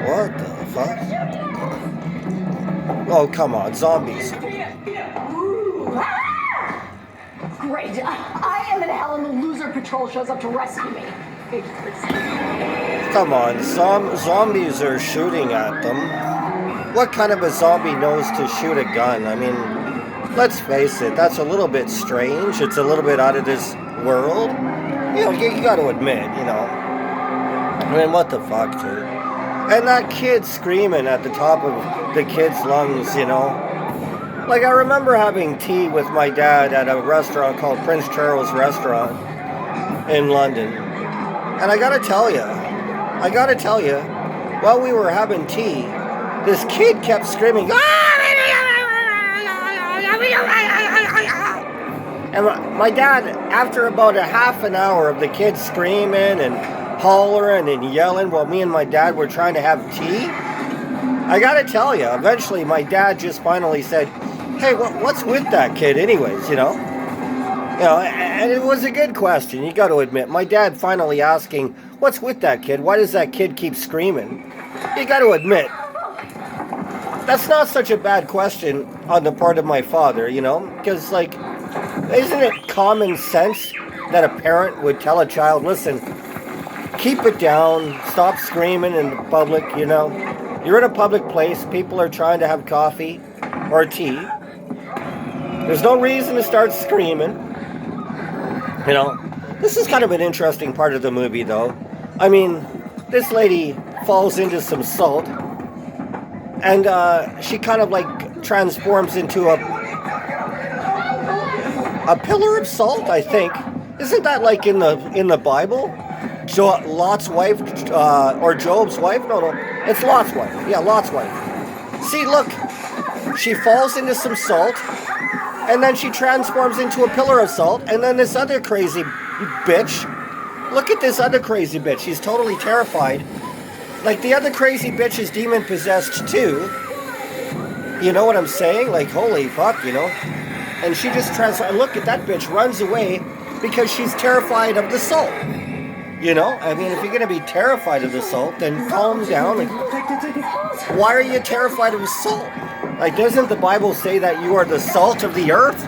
What the fuck? Oh, come on, zombies. Great. I am in hell and the loser patrol shows up to rescue me. Come on, zombies are shooting at them. What kind of a zombie knows to shoot a gun? I mean, let's face it, that's a little bit strange. It's a little bit out of this world. You know, you got to admit, you know. I mean, what the fuck, dude? And that kid screaming at the top of the kid's lungs, you know. Like, I remember having tea with my dad at a restaurant called Prince Charles Restaurant in London. And I gotta tell you, while we were having tea, this kid kept screaming, and my dad, after about a half an hour of the kids screaming and hollering and yelling while me and my dad were trying to have tea, I gotta tell you, eventually my dad just finally said, hey, what's with that kid anyways, you know? You know, and it was a good question, you got to admit. My dad finally asking, what's with that kid? Why does that kid keep screaming? You got to admit, that's not such a bad question on the part of my father, you know? Because, like, isn't it common sense that a parent would tell a child, listen, keep it down, stop screaming in public, you know? You're in a public place, people are trying to have coffee or tea. There's no reason to start screaming. You know, this is kind of an interesting part of the movie, though. I mean, this lady falls into some salt, and she kind of like transforms into a pillar of salt, I think. Isn't that like in the Bible? Lot's wife, or Job's wife? No, it's Lot's wife. Yeah, Lot's wife. See, look, she falls into some salt. And then she transforms into a pillar of salt. And then this other crazy bitch. Look at this other crazy bitch. She's totally terrified. Like, the other crazy bitch is demon-possessed too. You know what I'm saying? Like, holy fuck, you know? And she just transforms. Look at that bitch. Runs away because she's terrified of the salt. You know? I mean, if you're going to be terrified of the salt, then calm down. Like, why are you terrified of salt? Like, doesn't the Bible say that you are the salt of the earth?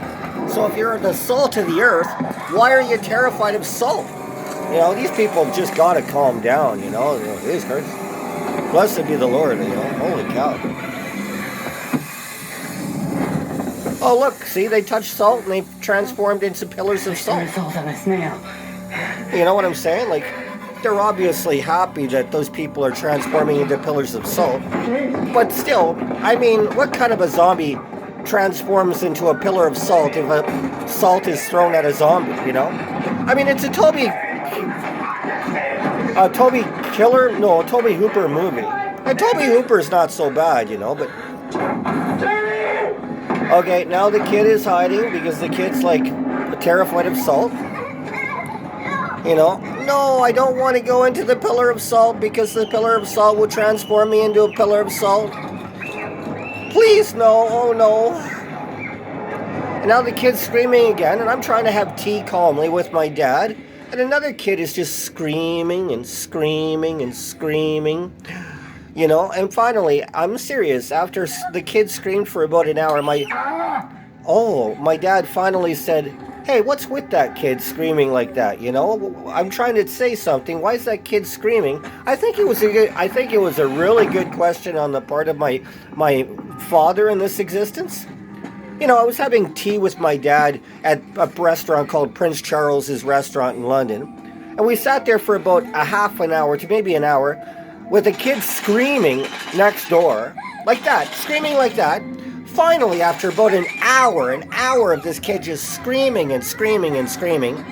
So if you're the salt of the earth, why are you terrified of salt? You know, these people have just got to calm down, you know. These hurts. Blessed be the Lord, you know. Holy cow. Oh, look, see, they touched salt and they've transformed into pillars of salt. Salt on a snail. You know what I'm saying? Like, they're obviously happy that those people are transforming into pillars of salt. But still, I mean, what kind of a zombie transforms into a pillar of salt if a salt is thrown at a zombie, you know? I mean, it's a Tobe Hooper movie. And Tobe Hooper's not so bad, you know, but... Okay, now the kid is hiding because the kid's, like, terrified of salt. You know, no, I don't want to go into the pillar of salt because the pillar of salt will transform me into a pillar of salt. Please, no, oh no. And now the kid's screaming again, and I'm trying to have tea calmly with my dad, and another kid is just screaming and screaming and screaming. You know, and finally, I'm serious, after the kid screamed for about an hour, my dad finally said, hey, what's with that kid screaming like that? You know, I'm trying to say something. Why is that kid screaming? I think it was a really good question on the part of my father in this existence. You know, I was having tea with my dad at a restaurant called Prince Charles's Restaurant in London, and we sat there for about a half an hour to maybe an hour with a kid screaming next door like that, screaming like that. Finally, after about an hour of this kid just screaming and screaming and screaming,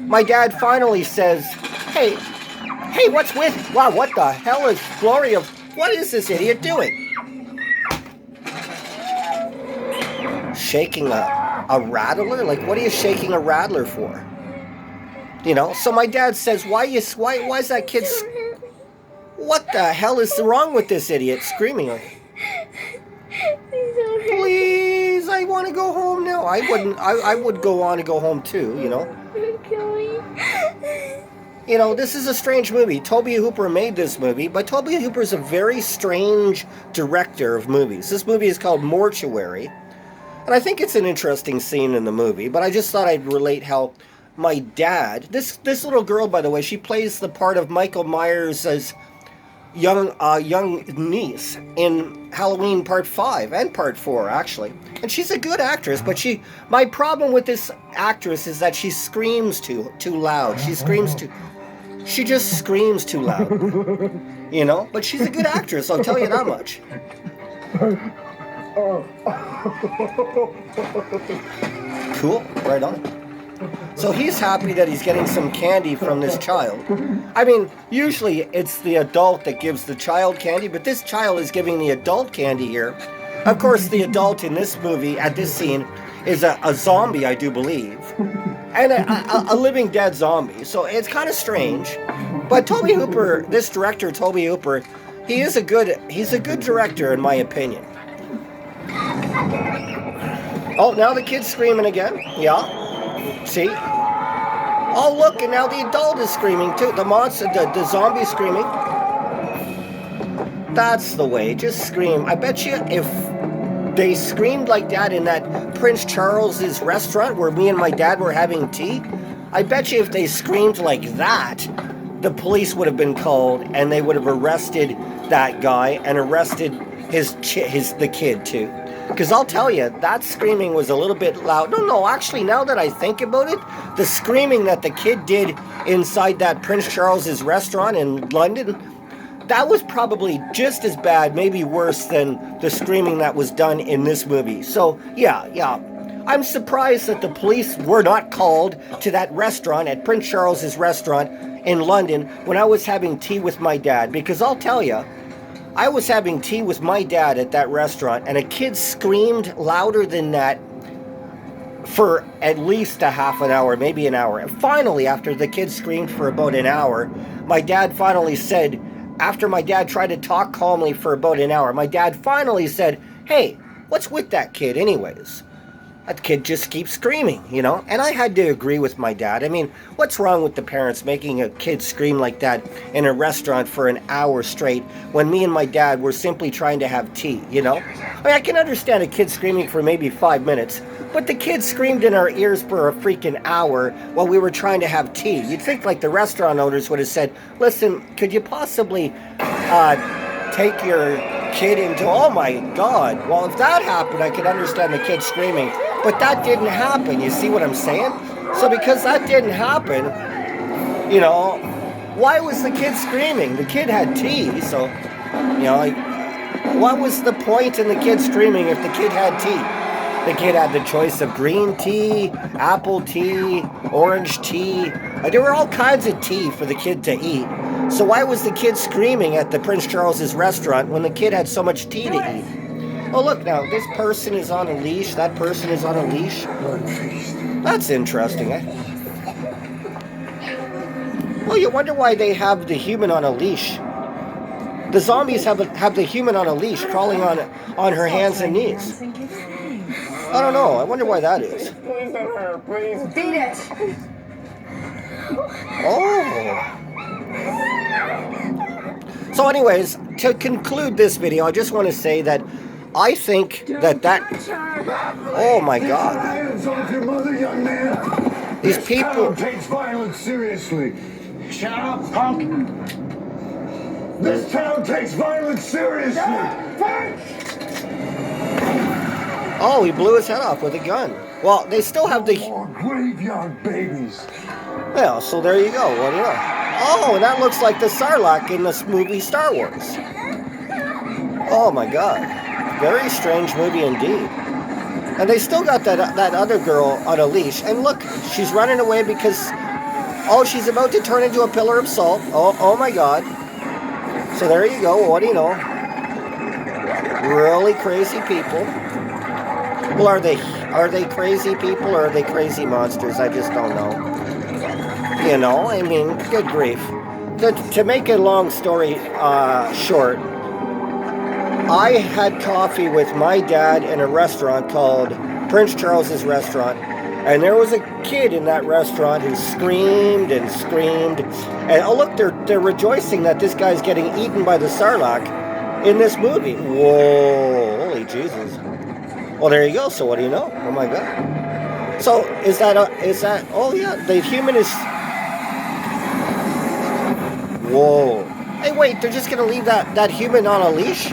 my dad finally says, hey, what's with, wow, what the hell is Gloria, what is this idiot doing? Shaking a rattler? Like, what are you shaking a rattler for? You know, so my dad says, why is that kid, what the hell is wrong with this idiot screaming? Like, please, I want to go home now. I would go on to go home too, you know. You know, this is a strange movie. Tobe Hooper made this movie, but Tobe Hooper is a very strange director of movies. This movie is called Mortuary, and I think it's an interesting scene in the movie, but I just thought I'd relate how my dad, this little girl, by the way, she plays the part of Michael Myers' young niece in Halloween Part 5 and Part 4, actually. And she's a good actress, but my problem with this actress is that she screams too loud. She just screams too loud. You know? But she's a good actress, I'll tell you that much. Cool, right on. So he's happy that he's getting some candy from this child. I mean, usually it's the adult that gives the child candy, but this child is giving the adult candy here. Of course, the adult in this movie, at this scene, is a zombie, I do believe. And a living dead zombie. So it's kind of strange. But Tobe Hooper, this director, Tobe Hooper, he's a good director in my opinion. Oh, now the kid's screaming again. Yeah. See? Oh, look, and now the adult is screaming too. The monster, the zombie screaming. That's the way. Just scream. I bet you if they screamed like that in that Prince Charles's restaurant where me and my dad were having tea, I bet you if they screamed like that, the police would have been called and they would have arrested that guy and arrested the kid too. Because I'll tell you, that screaming was a little bit loud. No, actually, now that I think about it, the screaming that the kid did inside that Prince Charles's restaurant in London, that was probably just as bad, maybe worse than the screaming that was done in this movie. So, yeah. I'm surprised that the police were not called to that restaurant, at Prince Charles's restaurant in London, when I was having tea with my dad. Because I'll tell you, I was having tea with my dad at that restaurant, and a kid screamed louder than that for at least a half an hour, maybe an hour. And finally, after the kid screamed for about an hour, my dad finally said, after my dad tried to talk calmly for about an hour, my dad finally said, "Hey, what's with that kid anyways? That kid just keeps screaming, you know?" And I had to agree with my dad. I mean, what's wrong with the parents making a kid scream like that in a restaurant for an hour straight when me and my dad were simply trying to have tea, you know? I mean, I can understand a kid screaming for maybe 5 minutes, but the kid screamed in our ears for a freaking hour while we were trying to have tea. You'd think like the restaurant owners would have said, "Listen, could you possibly take your kid into..." Oh my God. Well, if that happened, I could understand the kid screaming. But that didn't happen. You see what I'm saying? So because that didn't happen, you know, why was the kid screaming? The kid had tea, so, you know, like, what was the point in the kid screaming if the kid had tea? The kid had the choice of green tea, apple tea, orange tea. There were all kinds of tea for the kid to eat. So why was the kid screaming at the Prince Charles's restaurant when the kid had so much tea to eat? Oh, look now, this person is on a leash, that person is on a leash. That's interesting, eh? Oh, you wonder why they have the human on a leash. The zombies have the human on a leash, crawling on her hands and knees. I don't know, I wonder why that is. Please don't hurt, please. Beat it. Oh. So anyways, to conclude this video, I just want to say that I think that oh my God. Violence on your mother, young man. These people This town takes violence seriously. Shut up, punk. This town takes violence seriously. Oh, he blew his head off with a gun. Well, they still have the... More graveyard babies. Well, so there you go. What do you know? Oh, and that looks like the Sarlacc in this movie Star Wars. Oh my God. Very strange movie indeed. And they still got that other girl on a leash. And look, she's running away because, oh, she's about to turn into a pillar of salt. Oh my God. So there you go. What do you know? Really crazy people. Well, are they crazy people or are they crazy monsters? I just don't know. You know, I mean, good grief. To make a long story short, I had coffee with my dad in a restaurant called Prince Charles's Restaurant, and there was a kid in that restaurant who screamed and screamed. And oh look, they're rejoicing that this guy's getting eaten by the Sarlacc in this movie. Whoa, holy Jesus. Well, there you go. So what do you know? Oh my God. So is that, oh yeah, the human is, whoa. Hey, wait, they're just going to leave that human on a leash?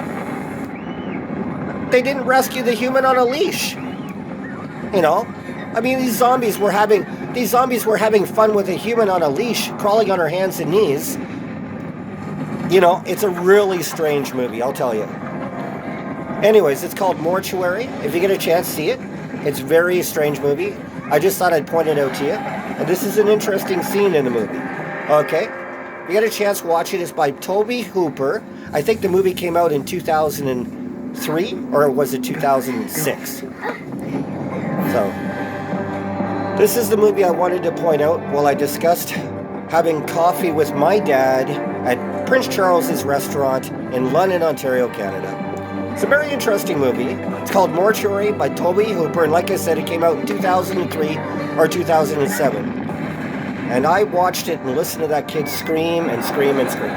They didn't rescue the human on a leash. You know? I mean, these zombies were having fun with a human on a leash, crawling on her hands and knees. You know, it's a really strange movie, I'll tell you. Anyways, it's called Mortuary. If you get a chance, see it. It's a very strange movie. I just thought I'd point it out to you. And this is an interesting scene in the movie. Okay? If you get a chance, watch it. It's by Tobe Hooper. I think the movie came out in 2003, or was it 2006? So, this is the movie I wanted to point out while I discussed having coffee with my dad at Prince Charles's restaurant in London, Ontario, Canada. It's a very interesting movie. It's called Mortuary by Tobe Hooper, and like I said, it came out in 2003 or 2007. And I watched it and listened to that kid scream and scream and scream.